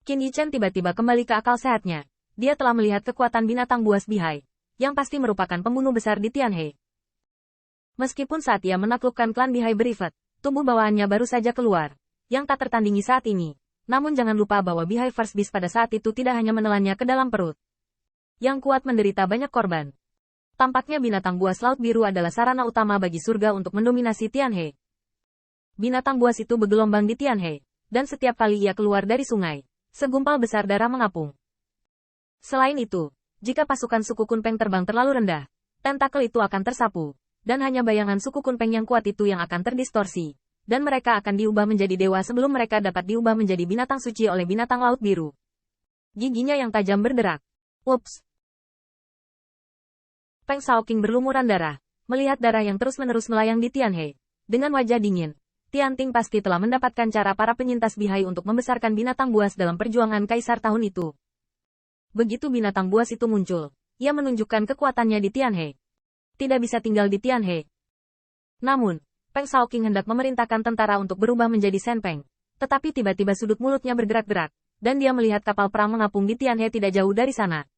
Qin Yichen tiba-tiba kembali ke akal sehatnya. Dia telah melihat kekuatan binatang buas bihai, yang pasti merupakan pembunuh besar di Tianhe. Meskipun saat ia menaklukkan klan bihai berifat, tubuh bawahannya baru saja keluar, yang tak tertandingi saat ini. Namun jangan lupa bahwa bihai First Beast pada saat itu tidak hanya menelannya ke dalam perut. Yang kuat menderita banyak korban. Tampaknya binatang buas laut biru adalah sarana utama bagi surga untuk mendominasi Tianhe. Binatang buas itu bergelombang di Tianhe, dan setiap kali ia keluar dari sungai, segumpal besar darah mengapung. Selain itu, jika pasukan suku Kunpeng terbang terlalu rendah, tentakel itu akan tersapu, dan hanya bayangan suku Kunpeng yang kuat itu yang akan terdistorsi, dan mereka akan diubah menjadi dewa sebelum mereka dapat diubah menjadi binatang suci oleh binatang laut biru. Giginya yang tajam berderak. Ups! Peng Shaoqing berlumuran darah, melihat darah yang terus-menerus melayang di Tianhe. Dengan wajah dingin, Tianting pasti telah mendapatkan cara para penyintas bihai untuk membesarkan binatang buas dalam perjuangan kaisar tahun itu. Begitu binatang buas itu muncul, ia menunjukkan kekuatannya di Tianhe. Tidak bisa tinggal di Tianhe. Namun, Peng Shaoqing hendak memerintahkan tentara untuk berubah menjadi Senpeng. Tetapi tiba-tiba sudut mulutnya bergerak-gerak, dan dia melihat kapal perang mengapung di Tianhe tidak jauh dari sana.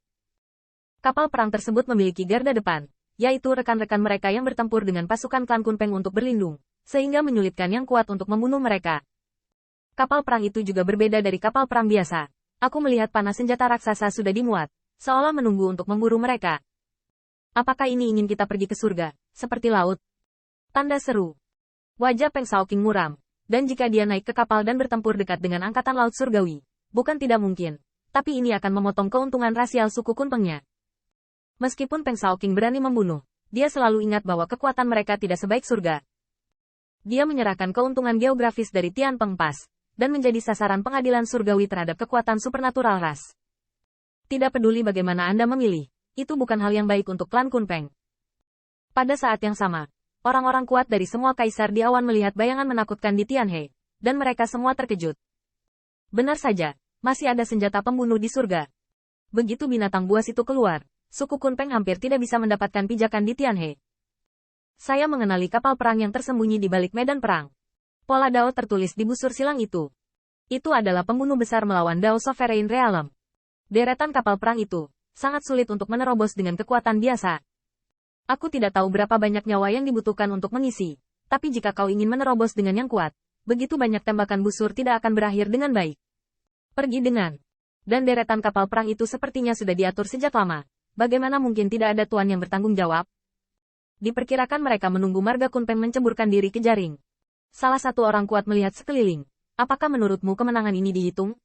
Kapal perang tersebut memiliki garda depan, yaitu rekan-rekan mereka yang bertempur dengan pasukan klan Kunpeng untuk berlindung, sehingga menyulitkan yang kuat untuk membunuh mereka. Kapal perang itu juga berbeda dari kapal perang biasa. Aku melihat panas senjata raksasa sudah dimuat, seolah menunggu untuk memburu mereka. Apakah ini ingin kita pergi ke surga, seperti laut? Tanda seru. Wajah Peng Shaoqing muram, dan jika dia naik ke kapal dan bertempur dekat dengan angkatan laut surgawi, bukan tidak mungkin, tapi ini akan memotong keuntungan rasial suku Kunpengnya. Meskipun Peng Shaoqing berani membunuh, dia selalu ingat bahwa kekuatan mereka tidak sebaik surga. Dia menyerahkan keuntungan geografis dari Tianpeng Pass, dan menjadi sasaran pengadilan surgawi terhadap kekuatan supernatural ras. Tidak peduli bagaimana Anda memilih, itu bukan hal yang baik untuk klan Kunpeng. Pada saat yang sama, orang-orang kuat dari semua kaisar di awan melihat bayangan menakutkan di Tianhe, dan mereka semua terkejut. Benar saja, masih ada senjata pembunuh di surga. Begitu binatang buas itu keluar, suku Kunpeng hampir tidak bisa mendapatkan pijakan di Tianhe. Saya mengenali kapal perang yang tersembunyi di balik medan perang. Pola Dao tertulis di busur silang itu. Itu adalah pembunuh besar melawan Dao Sovereign Realm. Deretan kapal perang itu sangat sulit untuk menerobos dengan kekuatan biasa. Aku tidak tahu berapa banyak nyawa yang dibutuhkan untuk mengisi, tapi jika kau ingin menerobos dengan yang kuat, begitu banyak tembakan busur tidak akan berakhir dengan baik. Pergi dengan. Dan deretan kapal perang itu sepertinya sudah diatur sejak lama. Bagaimana mungkin tidak ada tuan yang bertanggung jawab? Diperkirakan mereka menunggu marga Kunpeng menceburkan diri ke jaring. Salah satu orang kuat melihat sekeliling. Apakah menurutmu kemenangan ini dihitung?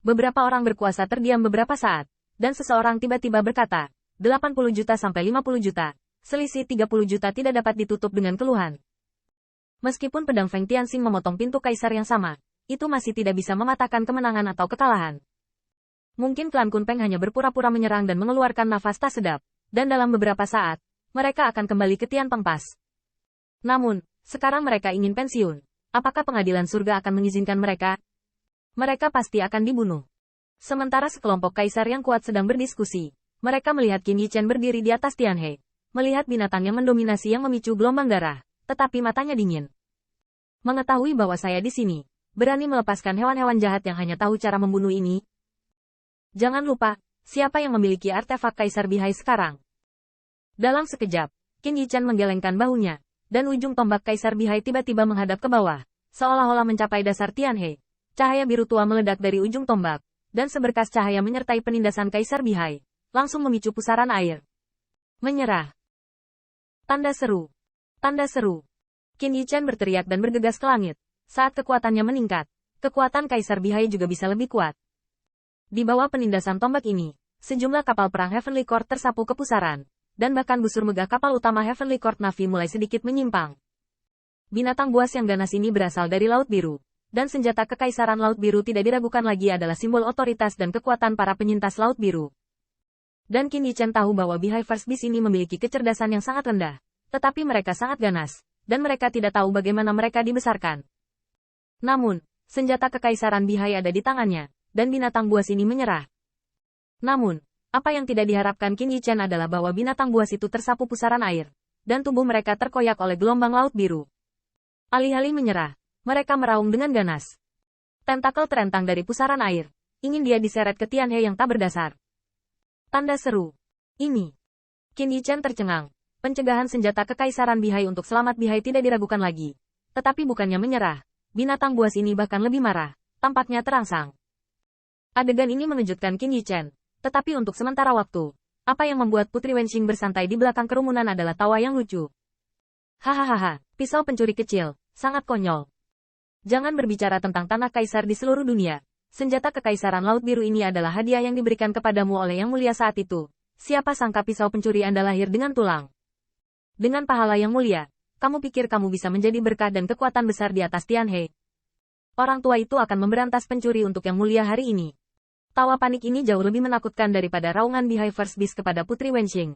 Beberapa orang berkuasa terdiam beberapa saat, dan seseorang tiba-tiba berkata, 80 juta sampai 50 juta, selisih 30 juta tidak dapat ditutup dengan keluhan. Meskipun pedang Feng Tianxing memotong pintu kaisar yang sama, itu masih tidak bisa mematahkan kemenangan atau kekalahan. Mungkin klan Kunpeng hanya berpura-pura menyerang dan mengeluarkan nafas tak sedap, dan dalam beberapa saat, mereka akan kembali ke Tianpeng Pass. Namun, sekarang mereka ingin pensiun. Apakah pengadilan surga akan mengizinkan mereka? Mereka pasti akan dibunuh. Sementara sekelompok kaisar yang kuat sedang berdiskusi, mereka melihat Qin Yichen berdiri di atas Tianhe, melihat binatang yang mendominasi yang memicu gelombang darah, tetapi matanya dingin. Mengetahui bahwa saya di sini, berani melepaskan hewan-hewan jahat yang hanya tahu cara membunuh ini? Jangan lupa, siapa yang memiliki artefak kaisar bihai sekarang? Dalam sekejap, Qin Yichen menggelengkan bahunya, dan ujung tombak kaisar bihai tiba-tiba menghadap ke bawah, seolah-olah mencapai dasar Tianhe. Cahaya biru tua meledak dari ujung tombak, dan seberkas cahaya menyertai penindasan kaisar bihai, langsung memicu pusaran air. Menyerah. Tanda seru. Tanda seru. Qin Yichen berteriak dan bergegas ke langit. Saat kekuatannya meningkat, kekuatan kaisar bihai juga bisa lebih kuat. Di bawah penindasan tombak ini, sejumlah kapal perang Heavenly Court tersapu ke pusaran, dan bahkan busur megah kapal utama Heavenly Court Navy mulai sedikit menyimpang. Binatang buas yang ganas ini berasal dari Laut Biru, dan senjata kekaisaran Laut Biru tidak diragukan lagi adalah simbol otoritas dan kekuatan para penyintas Laut Biru. Dan Qin Yichen tahu bahwa Bihai First Beast ini memiliki kecerdasan yang sangat rendah, tetapi mereka sangat ganas, dan mereka tidak tahu bagaimana mereka dibesarkan. Namun, senjata kekaisaran Bihai ada di tangannya, dan binatang buas ini menyerah. Namun, apa yang tidak diharapkan Qin Yichen adalah bahwa binatang buas itu tersapu pusaran air, dan tubuh mereka terkoyak oleh gelombang Laut Biru. Alih-alih menyerah, mereka meraung dengan ganas. Tentakel terentang dari pusaran air. Ingin dia diseret ke Tianhe yang tak berdasar. Tanda seru. Ini. Qin Yichen tercengang. Pencegahan senjata Kekaisaran Bihai untuk selamat Bihai tidak diragukan lagi. Tetapi bukannya menyerah. Binatang buas ini bahkan lebih marah. Tampaknya terangsang. Adegan ini mengejutkan Qin Yichen. Tetapi untuk sementara waktu, apa yang membuat Putri Wenxing bersantai di belakang kerumunan adalah tawa yang lucu. Hahaha, pisau pencuri kecil, sangat konyol. Jangan berbicara tentang tanah kaisar di seluruh dunia. Senjata Kekaisaran Laut Biru ini adalah hadiah yang diberikan kepadamu oleh Yang Mulia saat itu. Siapa sangka pisau pencuri Anda lahir dengan tulang. Dengan pahala yang mulia, kamu pikir kamu bisa menjadi berkah dan kekuatan besar di atas Tianhe. Orang tua itu akan memberantas pencuri untuk Yang Mulia hari ini. Tawa panik ini jauh lebih menakutkan daripada raungan Bihai First Beast kepada Putri Wenxing.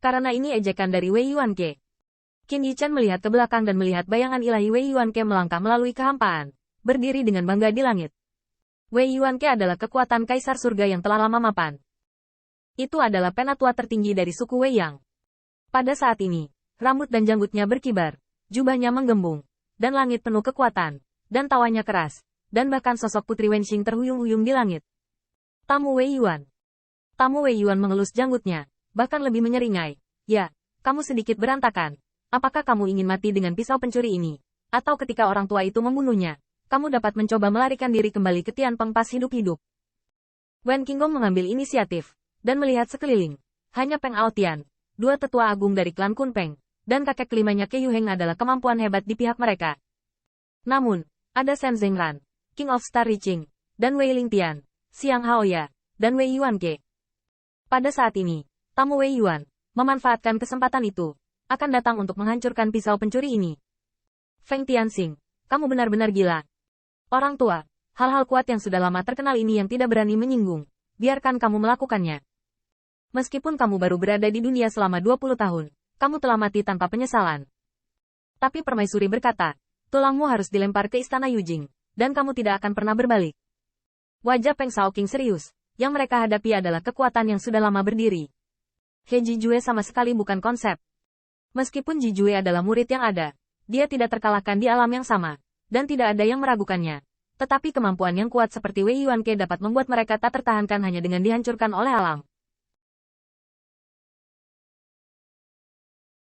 Karena ini ejekan dari Wei Yuanke. Qin Yichen melihat ke belakang dan melihat bayangan ilahi Wei Yuanke melangkah melalui kehampaan, berdiri dengan bangga di langit. Wei Yuanke adalah kekuatan kaisar surga yang telah lama mapan. Itu adalah penatua tertinggi dari suku Wei Yang. Pada saat ini, rambut dan janggutnya berkibar, jubahnya menggembung, dan langit penuh kekuatan, dan tawanya keras, dan bahkan sosok Putri Wenxing terhuyung-huyung di langit. Tamu Wei Yuan. Tamu Wei Yuan mengelus janggutnya, bahkan lebih menyeringai. Ya, kamu sedikit berantakan. Apakah kamu ingin mati dengan pisau pencuri ini? Atau ketika orang tua itu membunuhnya, kamu dapat mencoba melarikan diri kembali ke Tian Peng pas hidup-hidup. Wen Qinggong mengambil inisiatif, dan melihat sekeliling. Hanya Peng Aotian, dua tetua agung dari klan Kunpeng, dan kakek kelimanya Ke Yuheng adalah kemampuan hebat di pihak mereka. Namun, ada Shen Zhengran, King of Star Riqing, dan Wei Lingtian, Xiang Haoya, dan Wei Yuanke. Pada saat ini, tamu Wei Yuan, memanfaatkan kesempatan itu, akan datang untuk menghancurkan pisau pencuri ini. Feng Tianxing, kamu benar-benar gila. Orang tua, hal-hal kuat yang sudah lama terkenal ini yang tidak berani menyinggung, biarkan kamu melakukannya. Meskipun kamu baru berada di dunia selama 20 tahun, kamu telah mati tanpa penyesalan. Tapi Permaisuri berkata, tulangmu harus dilempar ke istana Yujing, dan kamu tidak akan pernah berbalik. Wajah Peng Shaoqing serius, yang mereka hadapi adalah kekuatan yang sudah lama berdiri. He Jijue sama sekali bukan konsep. Meskipun Jijue adalah murid yang ada, dia tidak terkalahkan di alam yang sama, dan tidak ada yang meragukannya. Tetapi kemampuan yang kuat seperti Wei Yuanke dapat membuat mereka tak tertahankan hanya dengan dihancurkan oleh alam.